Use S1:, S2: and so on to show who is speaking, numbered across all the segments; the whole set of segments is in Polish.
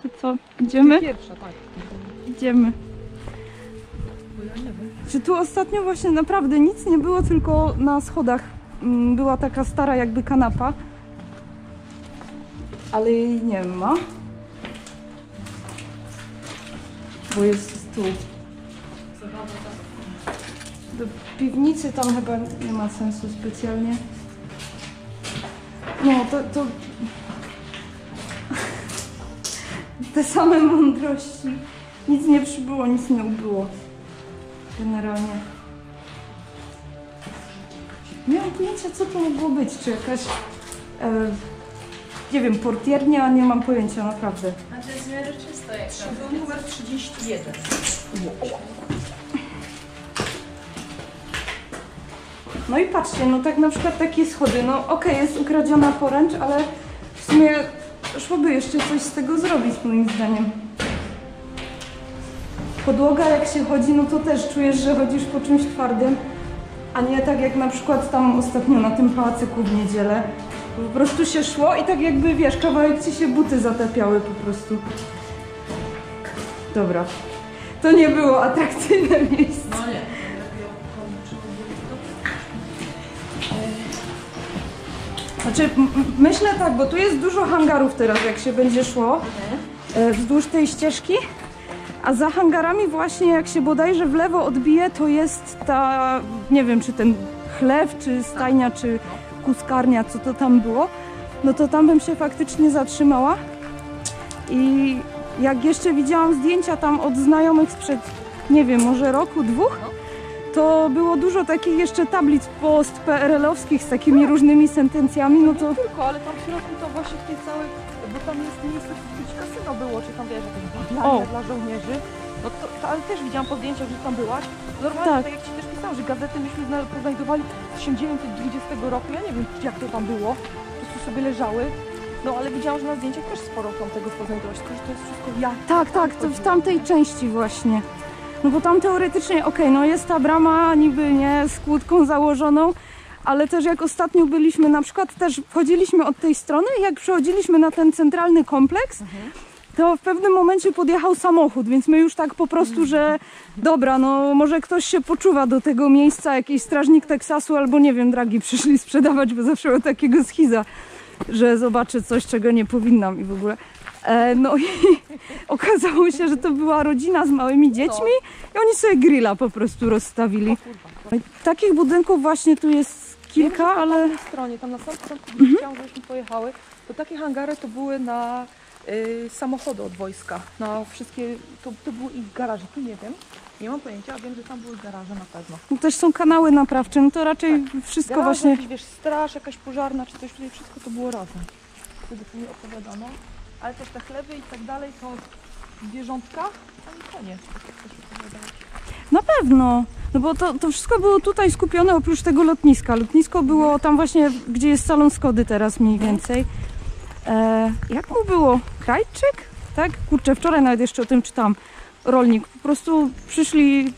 S1: To co, idziemy?
S2: Pierwsza, tak.
S1: Idziemy.
S2: Bo ja nie wiem.
S1: Czy tu ostatnio właśnie naprawdę nic nie było, tylko na schodach była taka stara jakby kanapa. Ale jej nie ma. Bo jest tu. Do piwnicy tam chyba nie ma sensu specjalnie. No to te same mądrości. Nic nie przybyło, nic nie ubyło. Generalnie. Nie mam pojęcia, co to mogło być. Czy jakaś, nie wiem, portiernia, nie mam pojęcia, naprawdę.
S3: A to jest w miarę czysto jak
S2: To był numer 31.
S1: No i patrzcie, no tak na przykład takie schody, no okej, jest ukradziona poręcz, ale w sumie szłoby jeszcze coś z tego zrobić, moim zdaniem. Podłoga jak się chodzi, no to też czujesz, że chodzisz po czymś twardym, a nie tak jak na przykład tam ostatnio na tym pałacyku w niedzielę. Po prostu się szło i tak jakby, wiesz, kawałek ci się buty zatapiały po prostu. Dobra, to nie było atrakcyjne miejsce.
S2: No nie.
S1: Znaczy, myślę tak, bo tu jest dużo hangarów teraz, jak się będzie szło wzdłuż tej ścieżki, a za hangarami właśnie, jak się bodajże w lewo odbije, to jest ta, nie wiem, czy ten chlew, czy stajnia, czy kuskarnia, co to tam było, no to tam bym się faktycznie zatrzymała. I jak jeszcze widziałam zdjęcia tam od znajomych sprzed, nie wiem, może roku, dwóch, to było dużo takich jeszcze tablic post-PRL-owskich z takimi różnymi sentencjami, no to...
S2: Nie tylko, ale tam w środku to właśnie w tej całej, bo tam jest miejsce, w którym kasyno było, czy tam wiesz, jakieś badania dla żołnierzy. No to, ale też widziałam po zdjęciach, że tam byłaś. Normalnie, tak jak ci też pisałam, że gazety myśmy poznajdowali z 1920 roku, ja nie wiem jak to tam było, po prostu sobie leżały. No ale widziałam, że na zdjęciach też sporo tam tego poznajdowałaś, tylko że to jest wszystko ja.
S1: Tak, to w tamtej części właśnie. No bo tam teoretycznie, okej, no jest ta brama niby nie z kłódką założoną, ale też jak ostatnio byliśmy, na przykład też wchodziliśmy od tej strony i jak przechodziliśmy na ten centralny kompleks, to w pewnym momencie podjechał samochód, więc my już tak po prostu, że dobra, no może ktoś się poczuwa do tego miejsca, jakiś strażnik Teksasu albo nie wiem, dragi przyszli sprzedawać, bo zawsze mam takiego schiza, że zobaczę coś, czego nie powinnam i w ogóle. No i okazało się, że to była rodzina z małymi dziećmi i oni sobie grilla po prostu rozstawili. Takich budynków właśnie tu jest kilka, ale...
S2: Na stronie, tam na samym początku chciałam, żebyśmy pojechały, to takie hangary to były na samochody od wojska, na wszystkie, to były ich garaże, tu nie wiem, nie mam pojęcia, a wiem, że tam były garaże na pewno.
S1: Tu też są kanały naprawcze, no to raczej wszystko
S2: Garaże,
S1: właśnie...
S2: Jakiś, wiesz, straż, jakaś pożarna czy coś, tutaj wszystko to było razem. Wtedy to mi opowiadano. Ale też te chleby i tak dalej, to zwierzątka, a nie,
S1: Na pewno, no bo to wszystko było tutaj skupione oprócz tego lotniska. Lotnisko było tam właśnie, gdzie jest salon Skody teraz mniej więcej. Jak mu było? Krajczyk? Tak? Kurczę, wczoraj nawet jeszcze o tym czytałam. Rolnik. Po prostu przyszli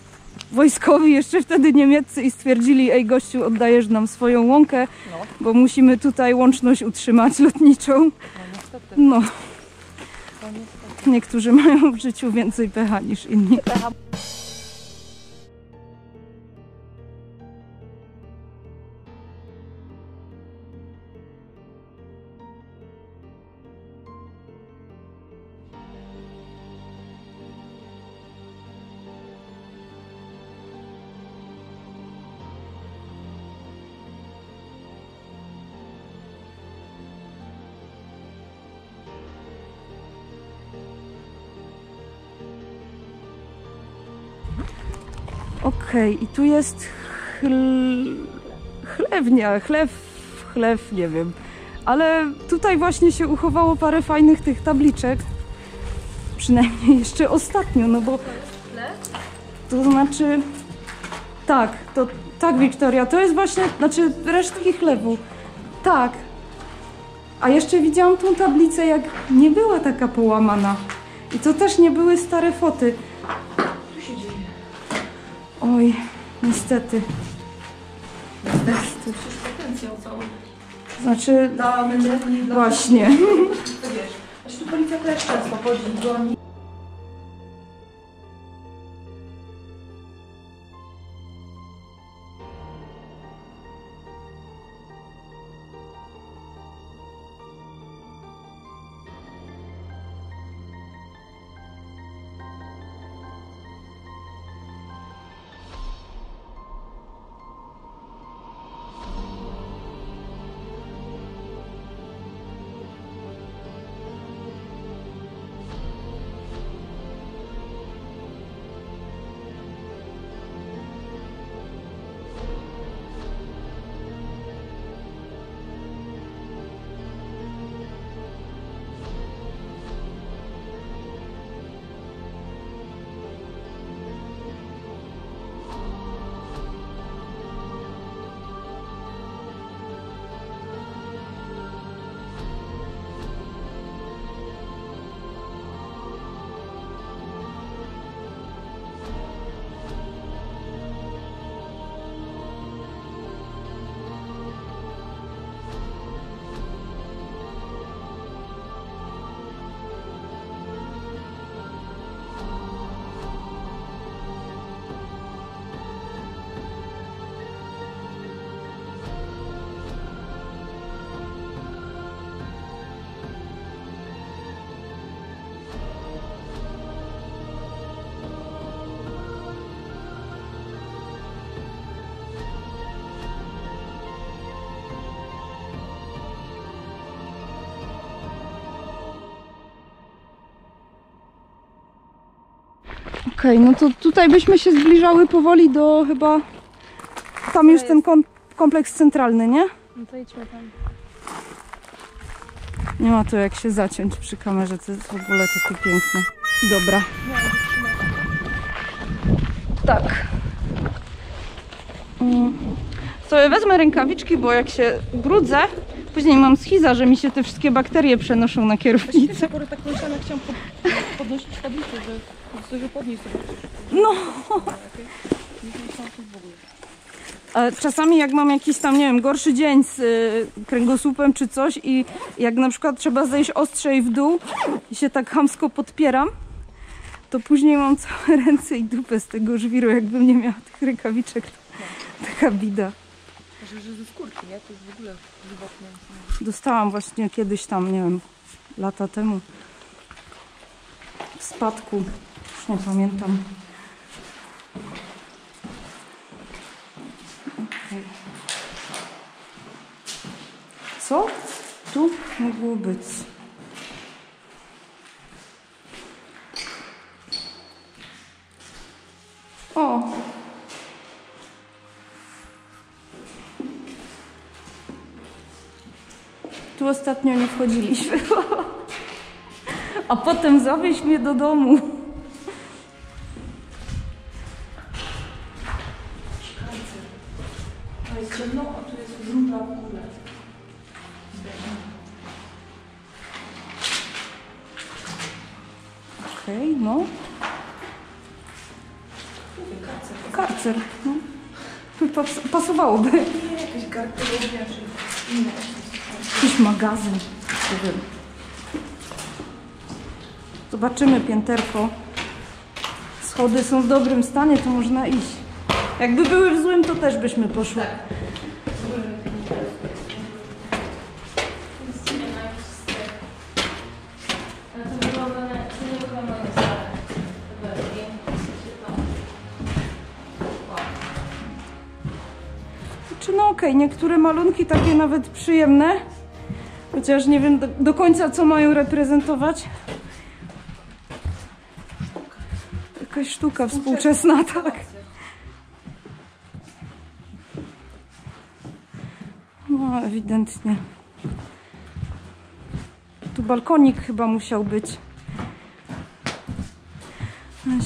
S1: wojskowi, jeszcze wtedy niemieccy i stwierdzili: ej gościu, oddajesz nam swoją łąkę, bo musimy tutaj łączność utrzymać lotniczą. No. Niektórzy mają w życiu więcej pecha niż inni. Okej, i tu jest chlewnia, chlew, nie wiem. Ale tutaj właśnie się uchowało parę fajnych tych tabliczek. Przynajmniej jeszcze ostatnio, no bo... To znaczy... Tak, Wiktoria, to jest właśnie, znaczy resztki chlewu. Tak. A jeszcze widziałam tą tablicę, jak nie była taka połamana. I to też nie były stare foty. Oj, niestety.
S2: Potencjał cały.
S1: Znaczy, właśnie.
S2: To wiesz, Znaczy tu policja też często chodzi i goni.
S1: Okej, no to tutaj byśmy się zbliżały powoli do chyba... Tam już ten kompleks centralny, nie?
S3: No to idźmy tam.
S1: Nie ma to jak się zaciąć przy kamerze, to jest w ogóle takie piękne. Dobra. Tak. Sobie wezmę rękawiczki, bo jak się brudzę, później mam schiza, że mi się te wszystkie bakterie przenoszą na kierownicę.
S2: Skoro tak myślałam, chciałam podnosić tablicę, że sobie podnieść sobie.
S1: No. Czasami jak mam jakiś tam, nie wiem, gorszy dzień z kręgosłupem czy coś i jak na przykład trzeba zejść ostrzej w dół i się tak chamsko podpieram, to później mam całe ręce i dupę z tego żwiru, jakbym nie miała tych rękawiczek. Taka bida.
S2: Że ze skórki, nie? To jest w ogóle żywotne.
S1: Dostałam właśnie kiedyś tam, nie wiem, lata temu w spadku, już nie pamiętam. Okay. Co tu mogło być? O! Tu ostatnio nie wchodziliśmy. A potem zawieź mnie do domu.
S2: To jest ciemno, a tu jest wróbla w ogóle.
S1: Okej, no. Karcer. No. Pasowałoby.
S2: Nie, jakieś garderobiarze.
S1: Jakiś magazyn. Nie wiem. Zobaczymy pięterko. Schody są w dobrym stanie, to można iść. Jakby były w złym, to też byśmy poszły. Czy no okej, niektóre malunki takie nawet przyjemne. Chociaż nie wiem do końca, co mają reprezentować. Jakaś sztuka współczesna, tak. No, ewidentnie. Tu balkonik chyba musiał być.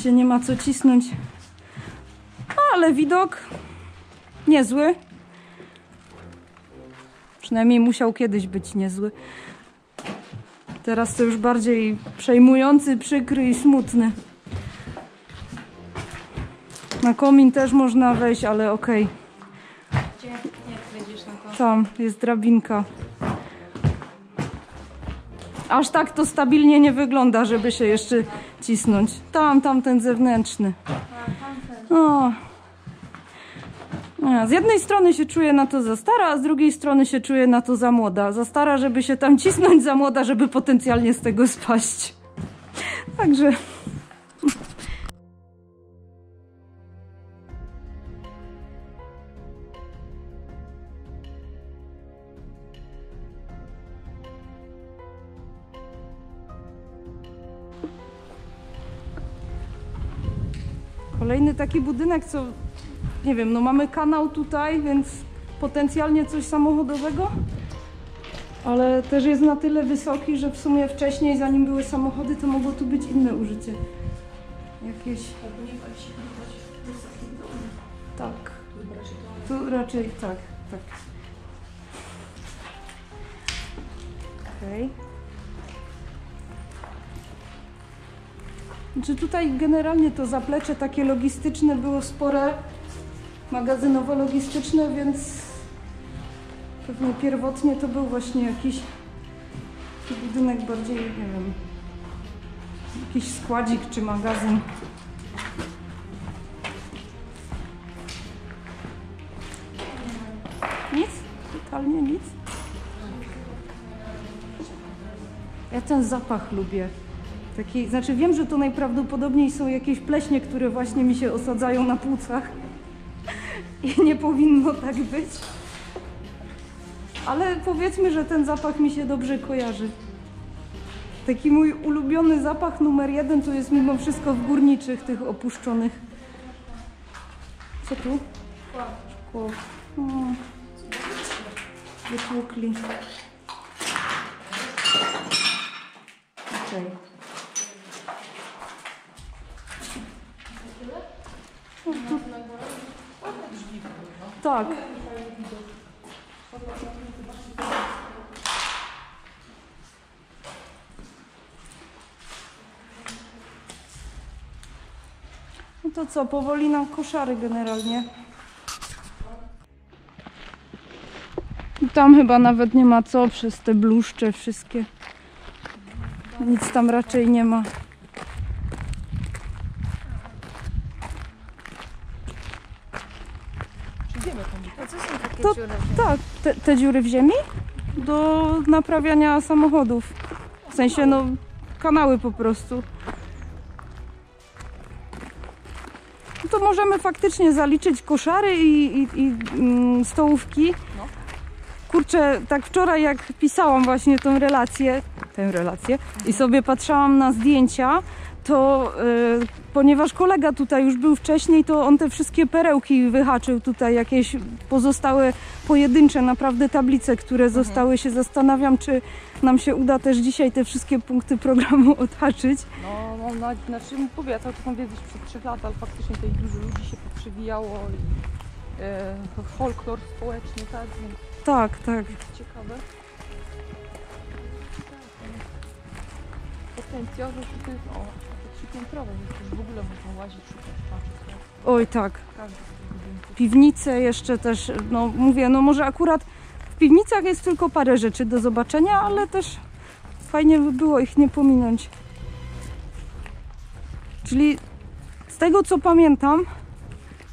S1: Się nie ma co cisnąć. Ale widok niezły. Przynajmniej musiał kiedyś być niezły. Teraz to już bardziej przejmujący, przykry i smutny. Na komin też można wejść, ale okej.
S3: Gdzie? Jak wejdziesz na to?
S1: Tam jest drabinka. Aż tak to stabilnie nie wygląda, żeby się jeszcze cisnąć. Tamten zewnętrzny. O. Z jednej strony się czuję na to za stara, a z drugiej strony się czuję na to za młoda. Za stara, żeby się tam cisnąć, za młoda, żeby potencjalnie z tego spaść. Także... Kolejny taki budynek, co... Nie wiem, no mamy kanał tutaj, więc potencjalnie coś samochodowego. Ale też jest na tyle wysoki, że w sumie wcześniej, zanim były samochody, to mogło tu być inne użycie. Jakieś... Tak. Tu raczej tak. Okej. Znaczy tutaj generalnie to zaplecze takie logistyczne było spore, magazynowo-logistyczne, więc pewnie pierwotnie to był właśnie jakiś budynek bardziej, nie wiem, jakiś składzik czy magazyn. Nic? Totalnie nic? Ja ten zapach lubię. Taki, znaczy wiem, że to najprawdopodobniej są jakieś pleśnie, które właśnie mi się osadzają na płucach i nie powinno tak być. Ale powiedzmy, że ten zapach mi się dobrze kojarzy. Taki mój ulubiony zapach numer 1 to jest mimo wszystko w górniczych, tych opuszczonych. Co tu? Szkło. Wytłukli. Okej. Tak. No to co, powoli nam koszary generalnie. Tam chyba nawet nie ma co przez te bluszcze wszystkie. Nic tam raczej nie ma.
S3: A co są takie
S1: To,
S3: dziury?
S1: tak, te dziury w ziemi do naprawiania samochodów. W sensie, no, kanały po prostu. No to możemy faktycznie zaliczyć koszary i stołówki. Kurczę, tak wczoraj jak pisałam właśnie tę relację i sobie patrzałam na zdjęcia, to ponieważ kolega tutaj już był wcześniej, to on te wszystkie perełki wyhaczył tutaj, jakieś pozostałe pojedyncze naprawdę tablice, które zostały. Się zastanawiam, czy nam się uda też dzisiaj te wszystkie punkty programu odhaczyć.
S2: No, mam nadzieję, znaczy mówię, ja cały czas mam wiedzę przed 3 lat, ale faktycznie tutaj dużo ludzi się poprzewijało i folklor społeczny, tak, więc
S1: Tak.
S2: ciekawe. Potencjał, że tutaj jest, o, takie 3-piętrowe, więc już w ogóle można łazić, szukać, patrzeć.
S1: Oj, tak.
S2: Każdy z tych budynków.
S1: Piwnice jeszcze też, no mówię, no może akurat w piwnicach jest tylko parę rzeczy do zobaczenia, ale też fajnie by było ich nie pominąć. Czyli z tego co pamiętam,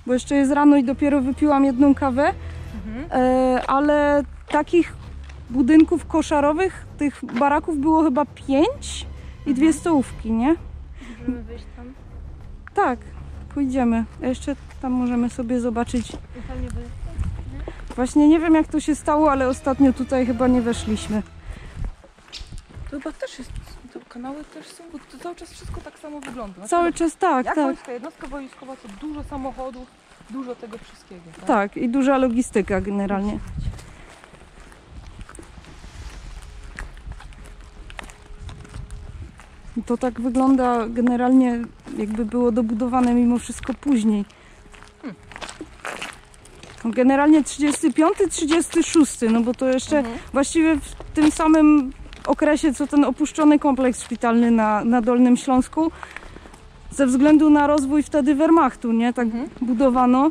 S1: bo jeszcze jest rano i dopiero wypiłam jedną kawę, ale takich budynków koszarowych, tych baraków było chyba 5 i 2 stołówki, nie?
S3: Możemy wyjść tam.
S1: Tak, pójdziemy. A jeszcze tam możemy sobie zobaczyć.
S3: Fajnie by...
S1: Właśnie nie wiem jak to się stało, ale ostatnio tutaj chyba nie weszliśmy.
S2: To chyba też jest, te kanały też są, bo to cały czas wszystko tak samo wygląda. Znaczy,
S1: Cały czas tak,
S2: jak
S1: tak.
S2: wojska, jednostka wojskowa to dużo samochodów, dużo tego wszystkiego. Tak?
S1: Tak, i duża logistyka generalnie. To tak wygląda generalnie, jakby było dobudowane mimo wszystko później. Generalnie 35, 36, no bo to jeszcze właściwie w tym samym okresie, co ten opuszczony kompleks szpitalny na Dolnym Śląsku, ze względu na rozwój wtedy Wehrmachtu, nie? Tak budowano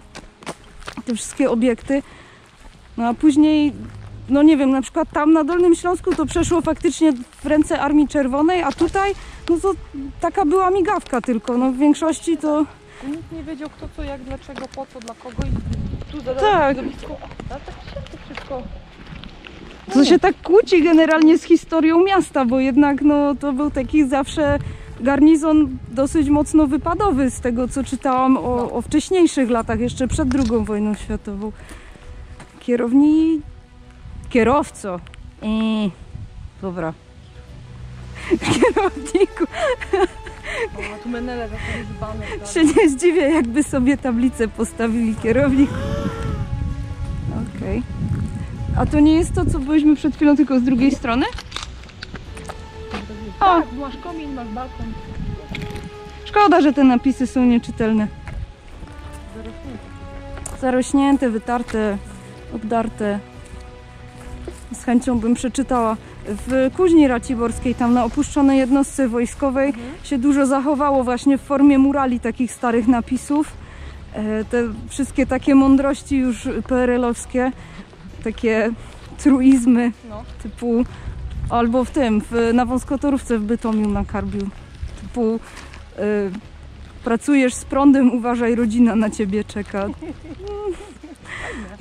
S1: te wszystkie obiekty. No a później no nie wiem, na przykład tam na Dolnym Śląsku to przeszło faktycznie w ręce Armii Czerwonej, a tutaj no to taka była migawka tylko, no w większości to...
S2: Nikt nie wiedział kto, co, jak, dlaczego, po co, dla kogo i tu
S1: Tak.
S2: ale tak się to wszystko...
S1: To się tak kłóci generalnie z historią miasta, bo jednak no to był taki zawsze garnizon dosyć mocno wypadowy z tego co czytałam o wcześniejszych latach, jeszcze przed II wojną światową. Kierowco. Dobra. Kierowniku.
S2: O, tu menele zakładane.
S1: Się nie zdziwię, jakby sobie tablicę postawili kierownik. Okej. A to nie jest to, co byliśmy przed chwilą, tylko z drugiej strony? O!
S2: Tak, masz komin, masz balkon.
S1: Szkoda, że te napisy są nieczytelne. Zarośnięte, wytarte, obdarte. Z chęcią bym przeczytała. W Kuźni Raciborskiej, tam na opuszczonej jednostce wojskowej się dużo zachowało właśnie w formie murali takich starych napisów. Te wszystkie takie mądrości już PRL-owskie, takie truizmy typu, albo na wąskotorówce w Bytomiu na Karbiu, typu pracujesz z prądem, uważaj, rodzina na ciebie czeka.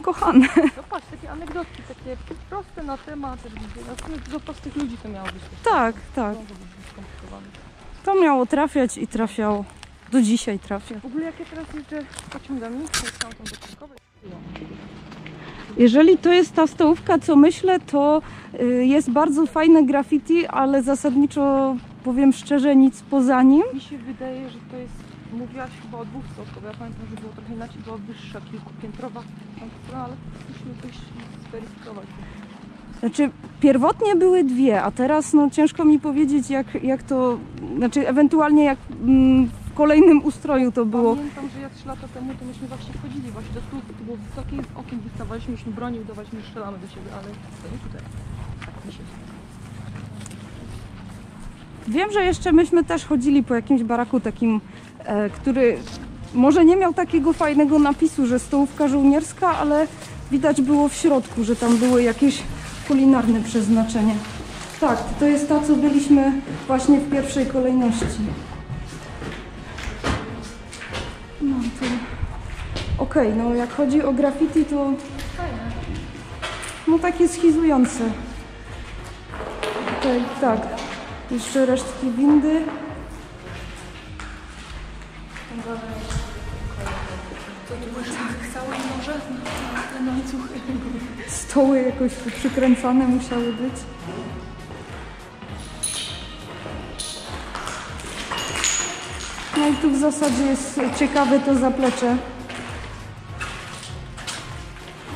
S1: Kochane.
S2: No patrz, takie anegdotki, takie proste na temat, do prostych ludzi to miało być.
S1: Tak, tak. To miało trafiać i trafiało. Do dzisiaj trafia.
S2: W ogóle jak ja teraz jeżdżę pociągami, to tam do Krakowa.
S1: Jeżeli to jest ta stołówka, co myślę, to jest bardzo fajne graffiti, ale zasadniczo, powiem szczerze, nic poza nim.
S2: Mi się wydaje, że to jest, mówiłaś chyba o dwóch stołówkach, bo ja pamiętam, że było trochę inaczej, była wyższa, kilkupiętrowa, ale musimy coś zweryfikować.
S1: Znaczy, pierwotnie były dwie, a teraz no, ciężko mi powiedzieć, jak to, znaczy ewentualnie jak w kolejnym ustroju to było.
S2: Pamiętam, że ja 3 lata temu to myśmy właśnie wchodzili właśnie do stołówki, to było wysokie, z okien wystawaliśmy, myśmy broni udawaliśmy, że strzelamy do siebie, ale to nie tutaj. Tak mi się
S1: Wiem, że jeszcze myśmy też chodzili po jakimś baraku takim, który może nie miał takiego fajnego napisu, że stołówka żołnierska, ale widać było w środku, że tam były jakieś kulinarne przeznaczenie. Tak, to jest ta, co byliśmy właśnie w pierwszej kolejności. No to... Okej, no jak chodzi o graffiti, to... No takie schizujące. Tutaj, tak. Jeszcze resztki windy.
S2: To tu już tak, całe morze na ten łańcuch.
S1: Stoły jakoś tu przykręcane musiały być. No i tu w zasadzie jest ciekawe to zaplecze.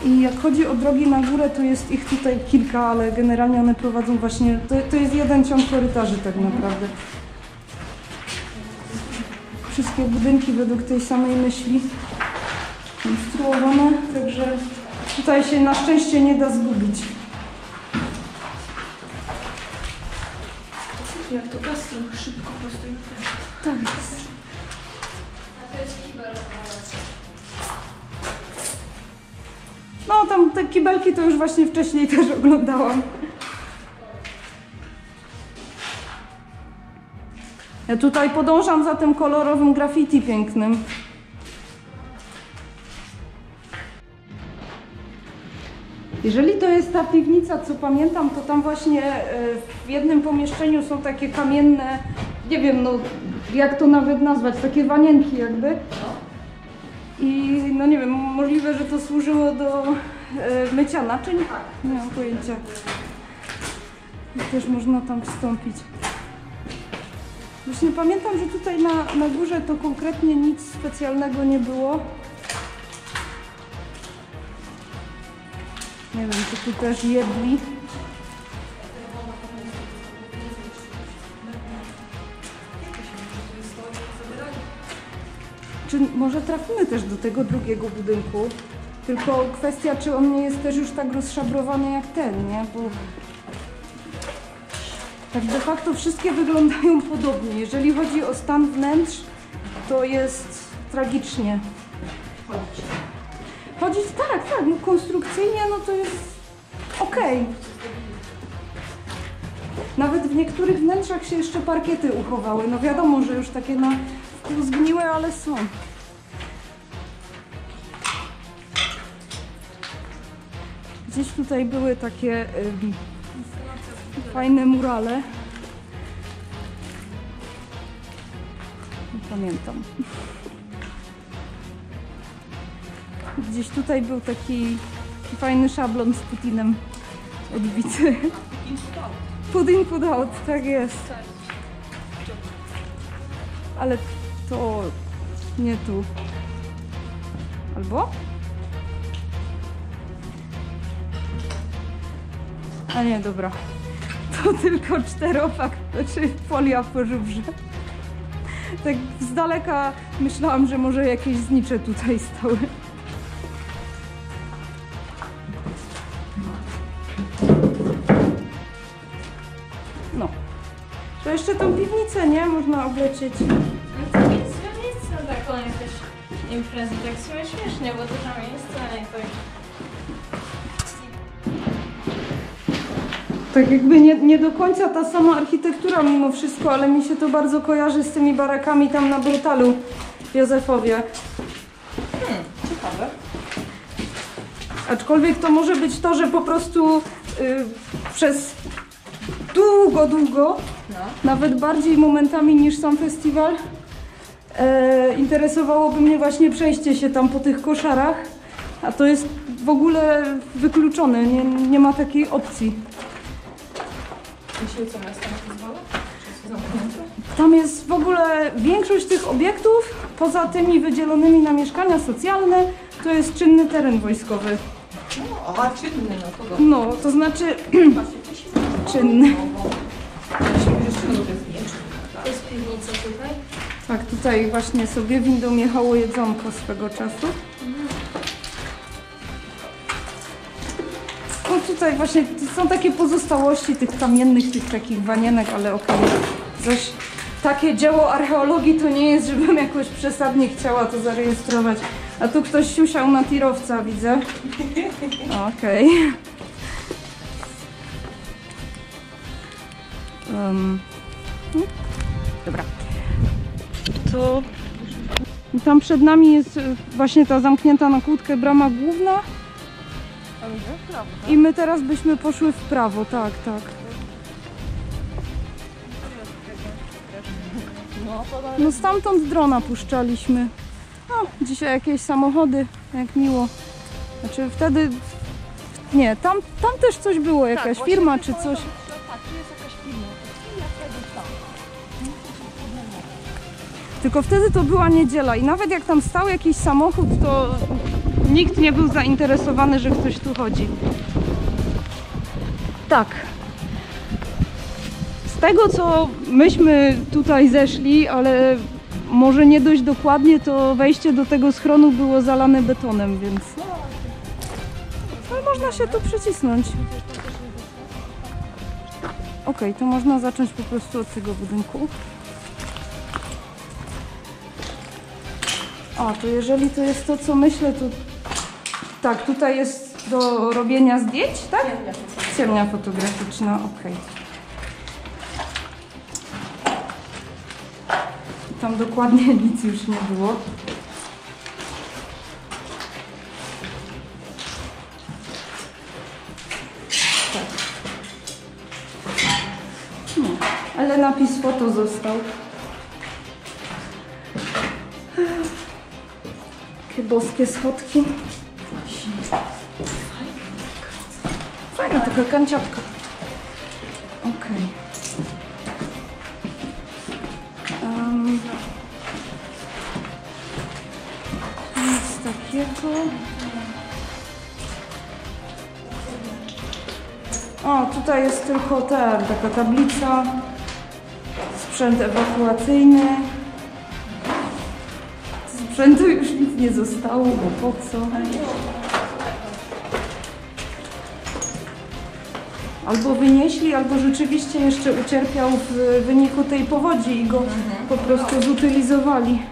S1: I jak chodzi o drogi na górę, to jest ich tutaj kilka, ale generalnie one prowadzą właśnie... To jest jeden ciąg korytarzy tak naprawdę. Wszystkie budynki według tej samej myśli konstruowane, także tutaj się na szczęście nie da zgubić.
S2: Jak to gastro, szybko prosto i
S1: Tak jest. No tam te kibelki to już właśnie wcześniej też oglądałam. Ja tutaj podążam za tym kolorowym graffiti pięknym. Jeżeli to jest ta piwnica, co pamiętam, to tam właśnie w jednym pomieszczeniu są takie kamienne, nie wiem, no jak to nawet nazwać, takie wanienki jakby. I no nie wiem, możliwe, że to służyło do mycia naczyń? Nie mam pojęcia. I też można tam wstąpić. Właśnie pamiętam, że tutaj na górze to konkretnie nic specjalnego nie było. Nie wiem, czy tu też jedli. Czy może trafimy też do tego drugiego budynku? Tylko kwestia, czy on nie jest też już tak rozszabrowany jak ten, nie? Bo tak de facto wszystkie wyglądają podobnie. Jeżeli chodzi o stan wnętrz, to jest tragicznie. Chodzić tak, no konstrukcyjnie, no to jest okej. Nawet w niektórych wnętrzach się jeszcze parkiety uchowały. No wiadomo, że już takie na wpół zgniłe, ale są. Gdzieś tutaj były takie fajne murale. Nie pamiętam. Gdzieś tutaj był taki fajny szablon z Putinem odbity. Put in, put out, tak jest. Ale to nie tu. Albo? A nie, dobra. To tylko czteropak, znaczy folia po żubrze. Tak z daleka myślałam, że może jakieś znicze tutaj stały. No. To jeszcze tą piwnicę, nie? Można oblecieć.
S3: No to jest miejsce na taką jakąś imprezę, tak w sumie śmiesznie, bo dużo miejsca i tak.
S1: Tak jakby nie do końca ta sama architektura mimo wszystko, ale mi się to bardzo kojarzy z tymi barakami tam na Brutalu w Józefowie.
S2: Ciekawe.
S1: Aczkolwiek to może być to, że po prostu przez długo, nawet bardziej momentami niż sam festiwal, interesowałoby mnie właśnie przejście się tam po tych koszarach, a to jest w ogóle wykluczone, nie ma takiej opcji.
S2: Myślę, co miasto na pozwala? Czy jest zamknięte?
S1: Tam jest w ogóle większość tych obiektów, poza tymi wydzielonymi na mieszkania socjalne, to jest czynny teren wojskowy.
S2: No, a czynny, no to dobrze.
S1: No, to znaczy czynny.
S3: To jest piwnica tutaj.
S1: Tak, tutaj właśnie sobie windą jechało jedzonko swego czasu. No tutaj właśnie są takie pozostałości tych kamiennych, tych takich wanienek, ale okej. Zaś takie dzieło archeologii to nie jest, żebym jakoś przesadnie chciała to zarejestrować. A tu ktoś siusiał na tirowca, widzę. Okej. Dobra. To tam przed nami jest właśnie ta zamknięta na kłódkę brama główna. I my teraz byśmy poszły w prawo, tak. No stamtąd drona puszczaliśmy. O, dzisiaj jakieś samochody, jak miło. Znaczy wtedy... Nie, tam też coś było, jakaś firma czy coś.
S2: Tak, tu jest jakaś firma. I ja wtedy tam.
S1: Tylko wtedy to była niedziela i nawet jak tam stał jakiś samochód, to nikt nie był zainteresowany, że ktoś tu chodzi. Tak. Z tego, co myśmy tutaj zeszli, ale może nie dość dokładnie, to wejście do tego schronu było zalane betonem, więc... Ale można się tu przycisnąć. Okej, to można zacząć po prostu od tego budynku. A, to jeżeli to jest to, co myślę, to... Tak, tutaj jest do robienia zdjęć, tak? Ciemnia fotograficzna, okej. Tam dokładnie nic już nie było. Tak. No, ale napis foto został. Takie boskie schodki. Fajna taka kanciapka. Okej. Nic takiego. O, tutaj jest tylko taka tablica. Sprzęt ewakuacyjny. Sprzętu już nic nie zostało, bo po co? Albo wynieśli, albo rzeczywiście jeszcze ucierpiał w wyniku tej powodzi i go po prostu zutylizowali.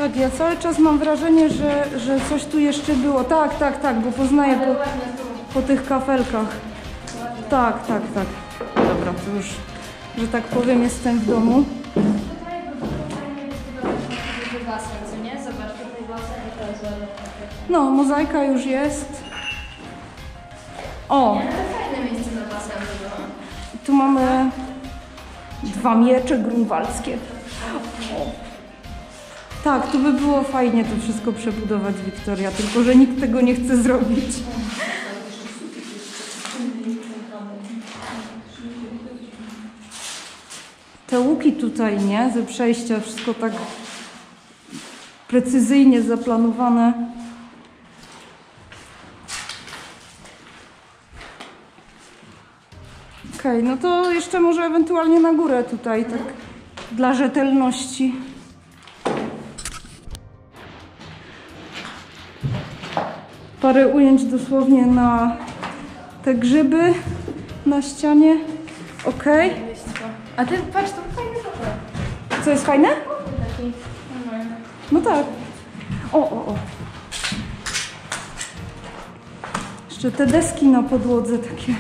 S1: Tak, ja cały czas mam wrażenie, że coś tu jeszcze było. Tak, bo poznaję po tych kafelkach. Tak. Dobra, to już, że tak powiem, jestem w domu. No, mozaika już jest. O!
S3: Fajne miejsce na basen.
S1: Tu mamy 2 miecze grunwaldzkie. O. Tak, tu by było fajnie to wszystko przebudować, Wiktoria, tylko że nikt tego nie chce zrobić. Te łuki tutaj, nie? Ze przejścia, wszystko tak precyzyjnie zaplanowane. Okej, no to jeszcze może ewentualnie na górę tutaj, tak dla rzetelności. Parę ujęć dosłownie na te grzyby na ścianie. Okej.
S3: A ty patrz, to fajny trochę.
S1: Co jest fajne?
S3: Taki normalny.
S1: No tak. O. Jeszcze te deski na podłodze takie.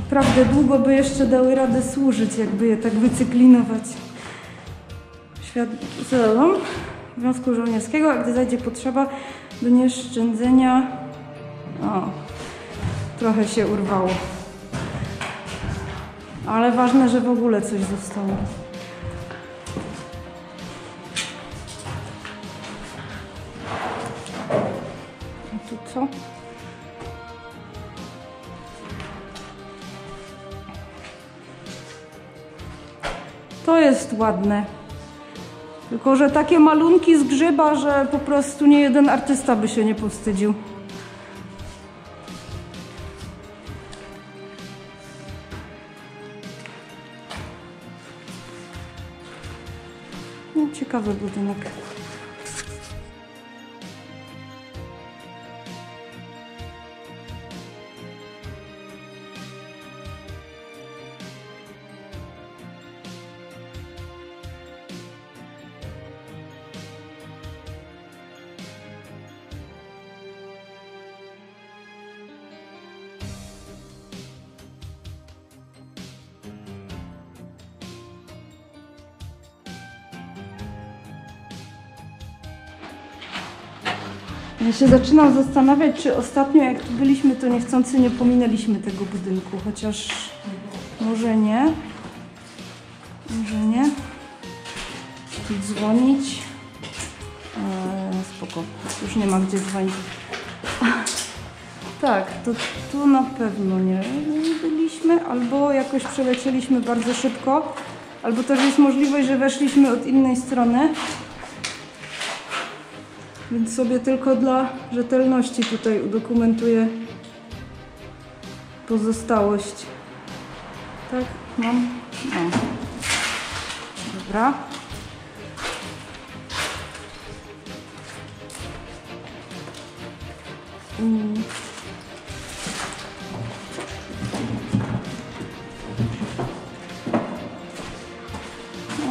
S1: Naprawdę długo by jeszcze dały radę służyć, jakby je tak wycyklinować. Świadom Związku Żołnierskiego, a gdy zajdzie potrzeba do nieszczędzenia. O, trochę się urwało. Ale ważne, że w ogóle coś zostało. A tu co? To jest ładne. Tylko że takie malunki z grzyba, że po prostu nie jeden artysta by się nie powstydził. No, ciekawy budynek. Ja się zaczynam zastanawiać, czy ostatnio jak tu byliśmy, to niechcący nie pominęliśmy tego budynku, chociaż może nie. Może nie. Tu dzwonić. Spoko, już nie ma gdzie dzwonić. Tak, to tu na pewno nie byliśmy, albo jakoś przelecieliśmy bardzo szybko, albo też jest możliwość, że weszliśmy od innej strony. Więc sobie tylko dla rzetelności tutaj udokumentuję pozostałość. Tak, mam? Mam. Dobra.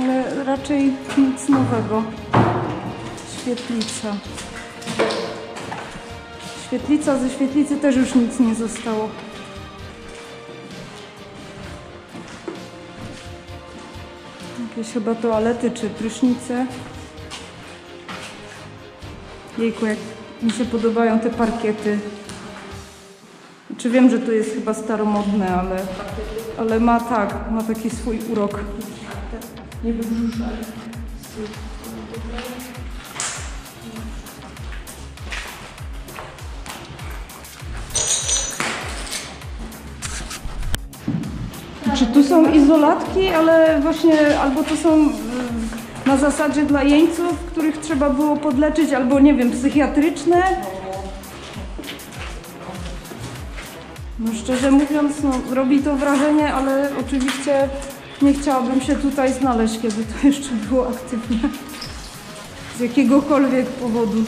S1: Ale raczej nic nowego. Świetlica. Świetlica, ze świetlicy też już nic nie zostało. Jakieś chyba toalety czy prysznice. Jejku, jak mi się podobają te parkiety. Czy wiem, że to jest chyba staromodne, ale ma tak, ma taki swój urok.
S2: Nie wybrzuszaj.
S1: Czy tu są izolatki, ale właśnie albo to są na zasadzie dla jeńców, których trzeba było podleczyć, albo nie wiem, psychiatryczne. No szczerze mówiąc, no, robi to wrażenie, ale oczywiście nie chciałabym się tutaj znaleźć, kiedy to jeszcze było aktywne. Z jakiegokolwiek powodu.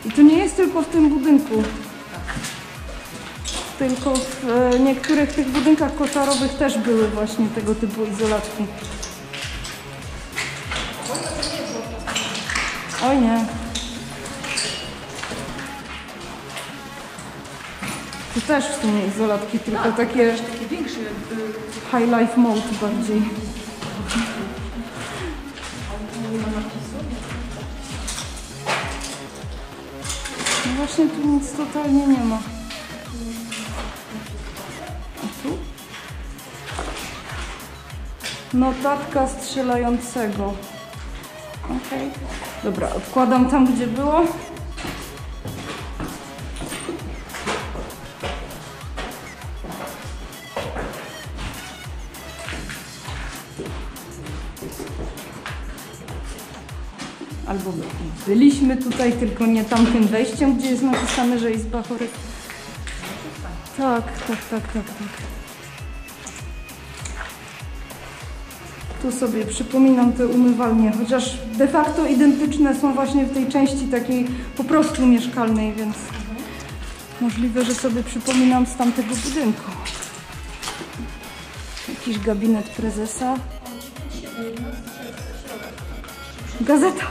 S1: I to nie jest tylko w tym budynku. tylko w niektórych tych budynkach koszarowych też były właśnie tego typu izolatki. Oj nie. To też w sumie izolatki, tylko takie
S2: większe.
S1: high life mode bardziej. No właśnie tu nic totalnie nie ma. A tu? Notatka strzelającego. Okej. Dobra, odkładam tam, gdzie było. Albo byliśmy tutaj, tylko nie tamtym wejściem, gdzie jest napisane, że izba chorych. Tak. Tu sobie przypominam te umywalnie, chociaż de facto identyczne są właśnie w tej części takiej po prostu mieszkalnej, więc możliwe, że sobie przypominam z tamtego budynku. Jakiś gabinet prezesa. Gazeta.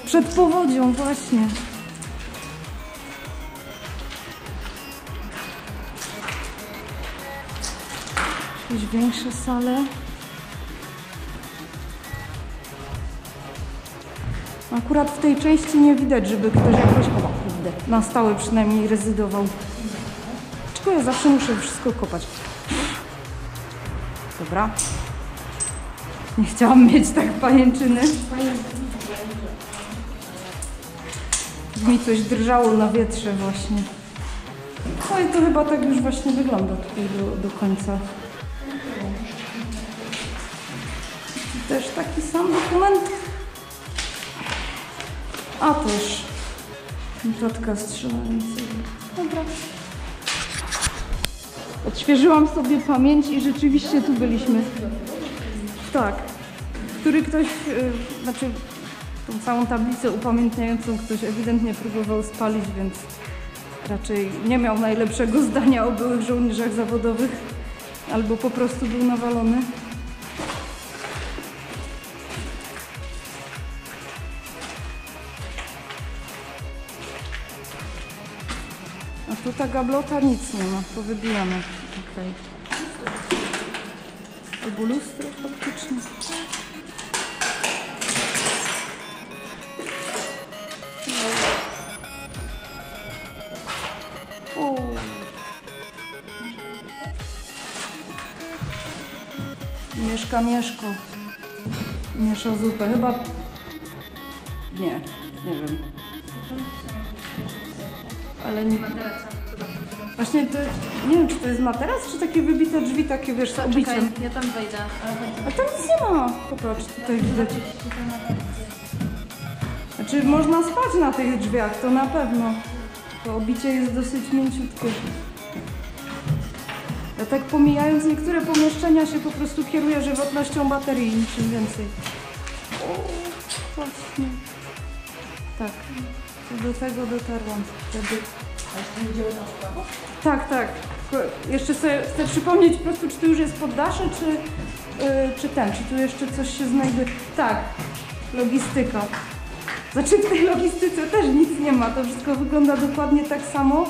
S1: Przed powodzią właśnie. Jakieś większe sale. Akurat w tej części nie widać, żeby ktoś jakoś na stałe przynajmniej rezydował. Czego ja zawsze muszę wszystko kopać. Dobra. Nie chciałam mieć tak pajęczyny. Mi coś drżało na wietrze właśnie. No i to chyba tak już właśnie wygląda tutaj do końca. Też taki sam dokument. A też notatka strzelającego. Dobra. Odświeżyłam sobie pamięć i rzeczywiście tu byliśmy. Tak. Który ktoś, znaczy tą całą tablicę upamiętniającą ktoś ewidentnie próbował spalić, więc raczej nie miał najlepszego zdania o byłych żołnierzach zawodowych. Albo po prostu był nawalony. A tu ta gablota nic nie ma, powybijane. Okay. Albo lustro faktycznie. O. Mieszko. Miesza zupę. Chyba... Nie wiem. Ale nie... Właśnie to... Nie wiem, czy to jest materac, czy takie wybite drzwi, takie wiesz, z obiciem.
S3: Ja tam wejdę.
S1: A tam nic nie ma. Popatrz, tutaj widać. Znaczy, można spać na tych drzwiach, to na pewno. To obicie jest dosyć mięciutkie. Ja tak pomijając niektóre pomieszczenia się po prostu kieruję żywotnością baterii, niczym więcej. O, właśnie. Tak, to do tego dotarłam wtedy.
S2: A jeszcze nie działało na prawo?
S1: Tak. Jeszcze sobie chcę przypomnieć po prostu, czy tu już jest poddasze, czy tu jeszcze coś się znajduje. Tak, logistyka. Znaczy w tej logistyce też nic nie ma, to wszystko wygląda dokładnie tak samo,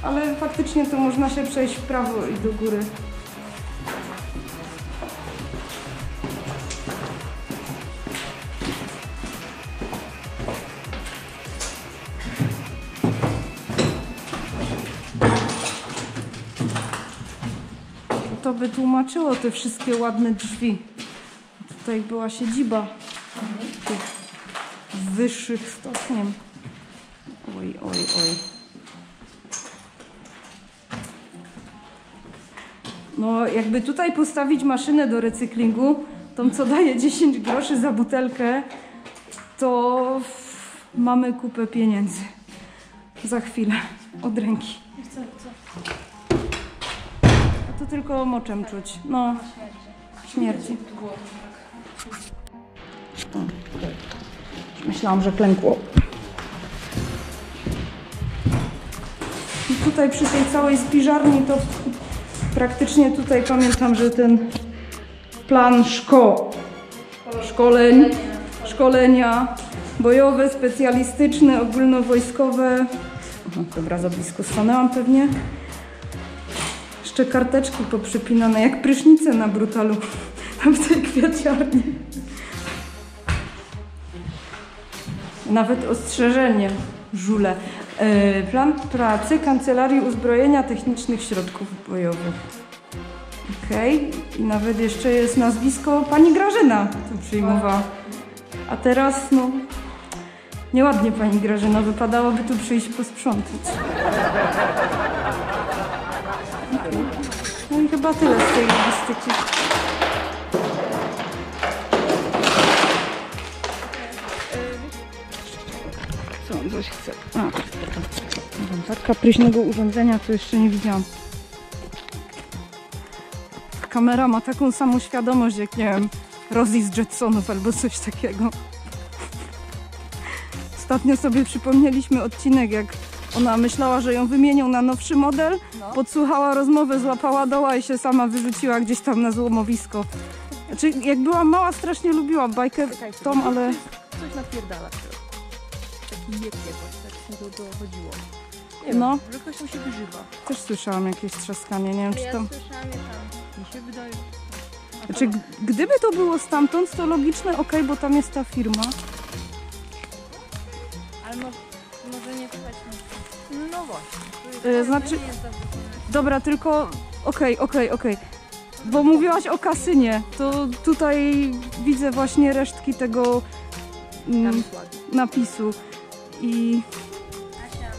S1: ale faktycznie to można się przejść w prawo i do góry. To by tłumaczyło te wszystkie ładne drzwi. Tutaj była siedziba tych wyższych stopniem. Oj. No jakby tutaj postawić maszynę do recyklingu, tą co daje 10 groszy za butelkę, to mamy kupę pieniędzy. Za chwilę. Od ręki. To tylko moczem czuć. No, śmierci. Myślałam, że klękło. I tu tutaj przy tej całej spiżarni, to praktycznie tutaj pamiętam, że ten plan szkolenia bojowe, specjalistyczne, ogólnowojskowe. Aha, dobra, za blisko stanęłam pewnie. Jeszcze karteczki poprzypinane, jak prysznice na Brutalu, tam w tej kwiaciarni. Nawet ostrzeżenie, żule. Plan pracy Kancelarii Uzbrojenia Technicznych Środków Bojowych. Okej. I nawet jeszcze jest nazwisko pani Grażyna tu przyjmowała. A teraz, no, nieładnie pani Grażyna, wypadałoby tu przyjść posprzątać. No i chyba tyle z tej logistyki. Co on coś chce? Tak kapryśnego urządzenia to jeszcze nie widziałam. Kamera ma taką samą świadomość jak, nie wiem, Rosie z Jetsonów albo coś takiego. Ostatnio sobie przypomnieliśmy odcinek, jak ona myślała, że ją wymienią na nowszy model, podsłuchała rozmowę, złapała doła i się sama wyrzuciła gdzieś tam na złomowisko. Znaczy, jak byłam mała, strasznie lubiłam bajkę tą, ale...
S2: Coś napierdala. Taki jeb tak mi to chodziło. Nie
S1: No.
S2: wiem, że ktoś tam się wyżywa.
S1: Też słyszałam jakieś trzaskanie, nie wiem, czy to...
S3: Ja słyszałam je tam.
S2: Mi się wydaje...
S1: Znaczy, gdyby to było stamtąd, to logiczne, okej, bo tam jest ta firma.
S3: Ale może nie pytać na to.
S2: No właśnie.
S1: Znaczy,
S3: Nie jest dobrze.
S1: dobra, tylko okej. Bo mówiłaś o kasynie, to tutaj widzę właśnie resztki tego napisu. I
S3: Asia.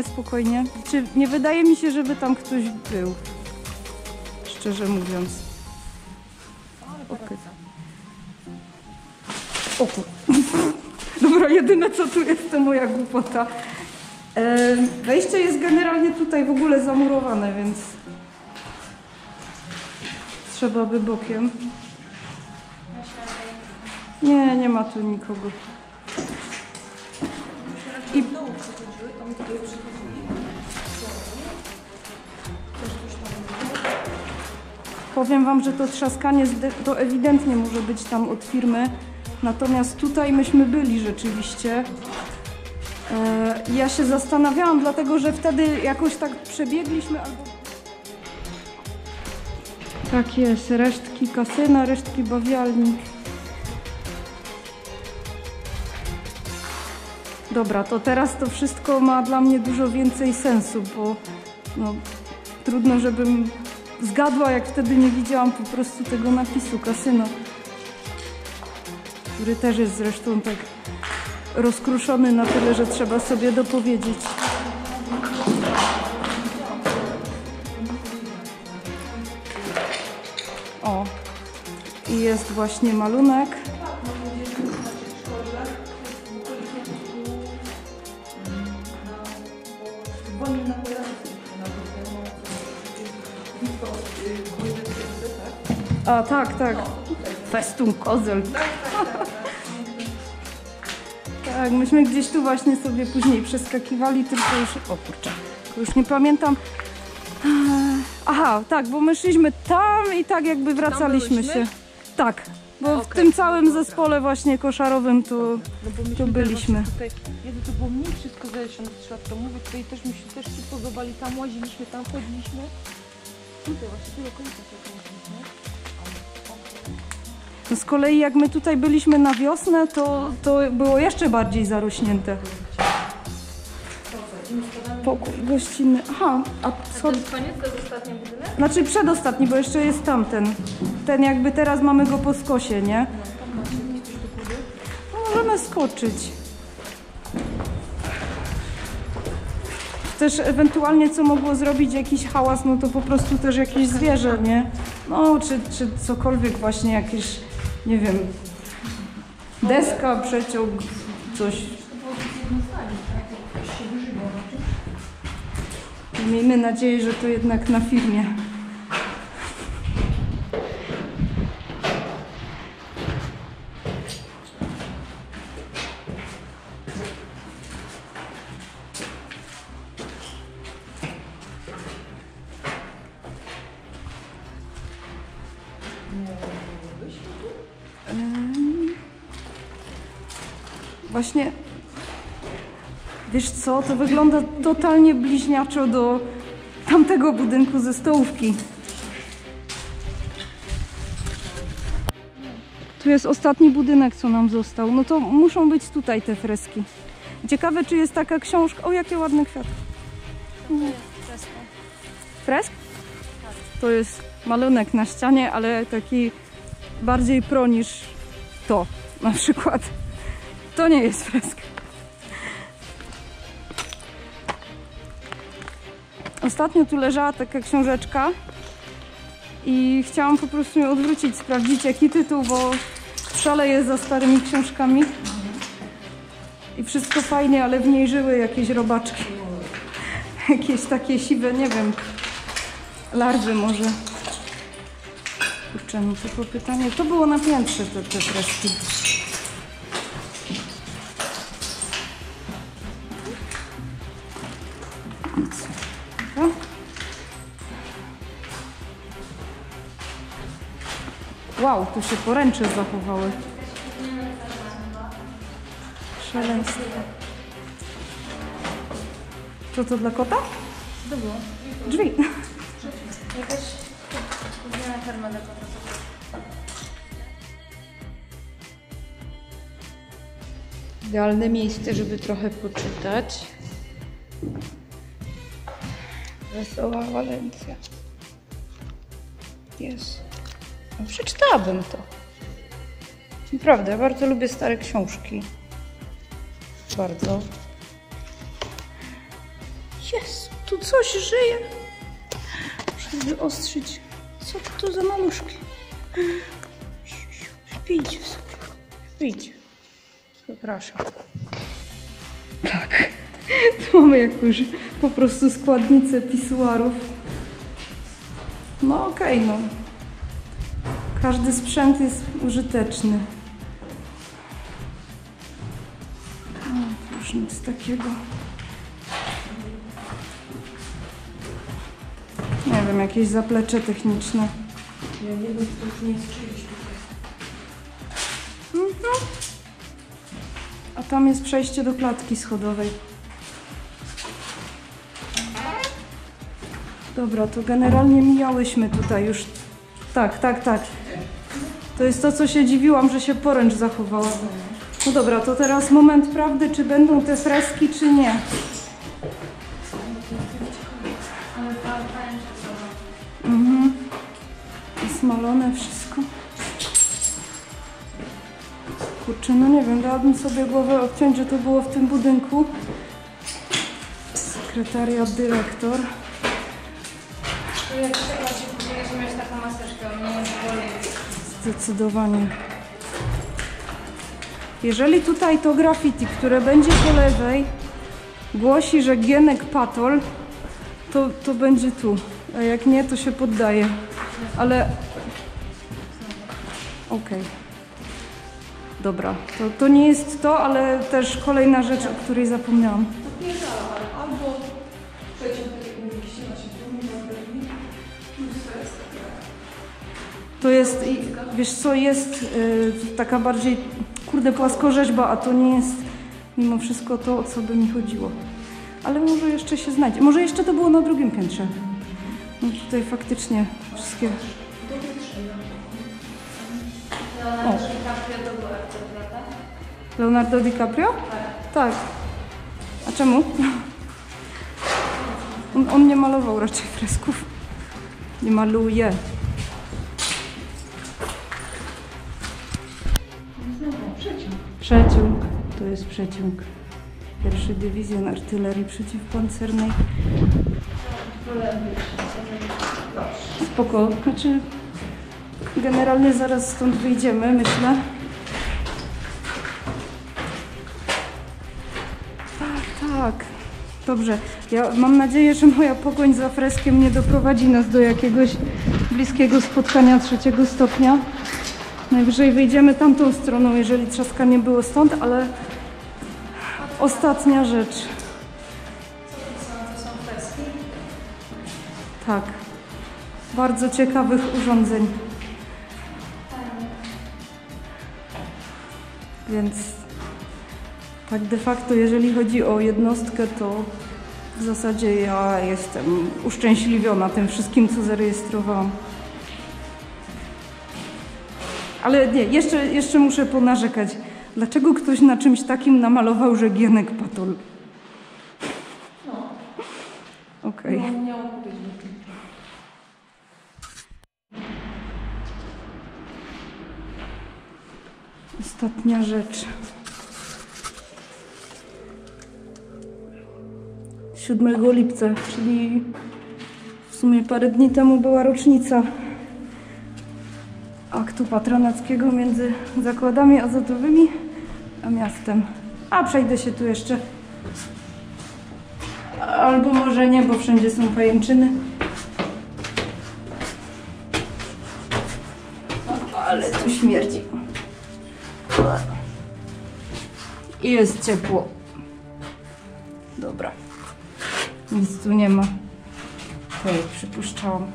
S1: spokojnie. Czy nie wydaje mi się, żeby tam ktoś był? Szczerze mówiąc. Okay. O kur... Dobra, jedyne co tu jest, to moja głupota. Wejście jest generalnie tutaj w ogóle zamurowane, więc trzeba by bokiem. Nie ma tu nikogo. I powiem wam, że to trzaskanie to ewidentnie może być tam od firmy. Natomiast tutaj myśmy byli rzeczywiście. Ja się zastanawiałam, dlatego że wtedy jakoś tak przebiegliśmy albo... Tak jest, resztki kasyna, resztki bawialni. Dobra, to teraz to wszystko ma dla mnie dużo więcej sensu, bo no, trudno, żebym zgadła, jak wtedy nie widziałam po prostu tego napisu kasyno. Który też jest zresztą tak rozkruszony na tyle, że trzeba sobie dopowiedzieć. O, i jest właśnie malunek. A, tak. Festun Kozel. Tak, myśmy gdzieś tu właśnie sobie później przeskakiwali, tylko już nie pamiętam. Aha, tak, bo my szliśmy tam i tak jakby wracaliśmy się. Tak, bo w tym całym zespole właśnie koszarowym to byliśmy.
S2: Tutaj, to było mniej wszystko zależne, trzeba to mówić. Tutaj też myśmy też się pozowali, tam łaziliśmy, tam chodziliśmy. Tutaj właśnie, tyle końca się chodziliśmy.
S1: No z kolei jak my tutaj byliśmy na wiosnę, to było jeszcze bardziej zarośnięte. Pokój gościnny. Aha, a
S3: To jest koniec, to jest ostatni budynek?
S1: znaczy przedostatni, bo jeszcze jest tamten. Ten jakby teraz mamy go po skosie, nie? No, możemy skoczyć. Też ewentualnie co mogło zrobić jakiś hałas, no to po prostu też jakieś zwierzę, nie? No, czy cokolwiek właśnie jakieś, nie wiem, deska, przeciąg, coś. Miejmy nadzieję, że to jednak na firmie. Właśnie, wiesz co, to wygląda totalnie bliźniaczo do tamtego budynku ze stołówki. Tu jest ostatni budynek, co nam został. No to muszą być tutaj te freski. Ciekawe, czy jest taka książka. O, jakie ładne kwiaty. Fresk? To jest malunek na ścianie, ale taki bardziej pro niż to na przykład. To nie jest fresk. Ostatnio tu leżała taka książeczka i chciałam po prostu ją odwrócić, sprawdzić jaki tytuł, bo szaleję za starymi książkami. I wszystko fajnie, ale w niej żyły jakieś robaczki. Jakieś takie siwe, nie wiem, larwy może. Kurczę, no tylko pytanie. To było na piętrze te freski. Wow, tu się poręcze zachowały. Szaleństwo. Co to dla kota?
S3: To było.
S1: Drzwi.
S3: Jakaś zmiana karma dla kota.
S2: Idealne miejsce, żeby trochę poczytać. Wesoła Walencja. Jest. No, przeczytałabym to. Naprawdę, ja bardzo lubię stare książki. Bardzo. Jezu, tu coś żyje. Muszę wyostrzyć. Co to za maluszki? Śpijcie sobie. Śpijcie. Przepraszam.
S1: Tak. Tu mamy jakąś po prostu składnicę pisuarów. No okej, no. Każdy sprzęt jest użyteczny. No, już nic takiego. Nie wiem, jakieś zaplecze techniczne.
S2: Ja nie wiem, to już nie jest czyjś tutaj.
S1: A tam jest przejście do klatki schodowej. Dobra, to generalnie mijałyśmy tutaj już. Tak. To jest to, co się dziwiłam, że się poręcz zachowała. No dobra, to teraz moment prawdy, czy będą te freski, czy nie.
S3: Ale fajnie się
S1: Smalone wszystko. Kurczę, no nie wiem, dałabym sobie głowę obciąć, że to było w tym budynku. Sekretariat, dyrektor.
S3: To jak tak macie powiedzieć, że miałeś taką maseczkę, a mnie nie boli.
S1: Zdecydowanie. Jeżeli tutaj to graffiti, które będzie po lewej, głosi, że Gienek Patol, to będzie tu. A jak nie, to się poddaje. Ale... Okej. Dobra, to nie jest to, ale też kolejna rzecz, o której zapomniałam.
S2: Albo przejdziemy, tak jak mówiliście,
S1: To jest, wiesz co, jest taka bardziej, kurde, płaskorzeźba, a to nie jest mimo wszystko to, o co by mi chodziło. Ale może jeszcze się znajdzie. Może jeszcze to było na drugim piętrze. No tutaj faktycznie wszystkie...
S3: Leonardo DiCaprio to był aktor, prawda?
S1: Leonardo DiCaprio? Tak. A czemu? On nie malował raczej fresków. Nie maluje. Przeciąg. To jest przeciąg. Pierwszy dywizjon artylerii przeciwpancernej. Spoko. Znaczy, generalnie zaraz stąd wyjdziemy, myślę. Tak. Dobrze. Ja mam nadzieję, że moja pogoń za freskiem nie doprowadzi nas do jakiegoś bliskiego spotkania 3. stopnia. Najwyżej wyjdziemy tamtą stroną, jeżeli trzaska nie było stąd, ale ostatnia rzecz.
S3: To są freski?
S1: Tak. Bardzo ciekawych urządzeń. Więc Tak de facto, jeżeli chodzi o jednostkę, to w zasadzie ja jestem uszczęśliwiona tym wszystkim, co zarejestrowałam. Ale nie, jeszcze muszę ponarzekać. Dlaczego ktoś na czymś takim namalował, że Gienek Patol?
S2: No.
S1: Okej.
S2: No, miało być.
S1: Ostatnia rzecz. 7 lipca, czyli w sumie parę dni temu była rocznica aktu patronackiego między zakładami azotowymi a miastem. A przejdę się tu jeszcze. Albo może nie, bo wszędzie są pajęczyny. Ale tu śmierdzi. I jest ciepło. Dobra. Nic tu nie ma. Tak jak przypuszczałam.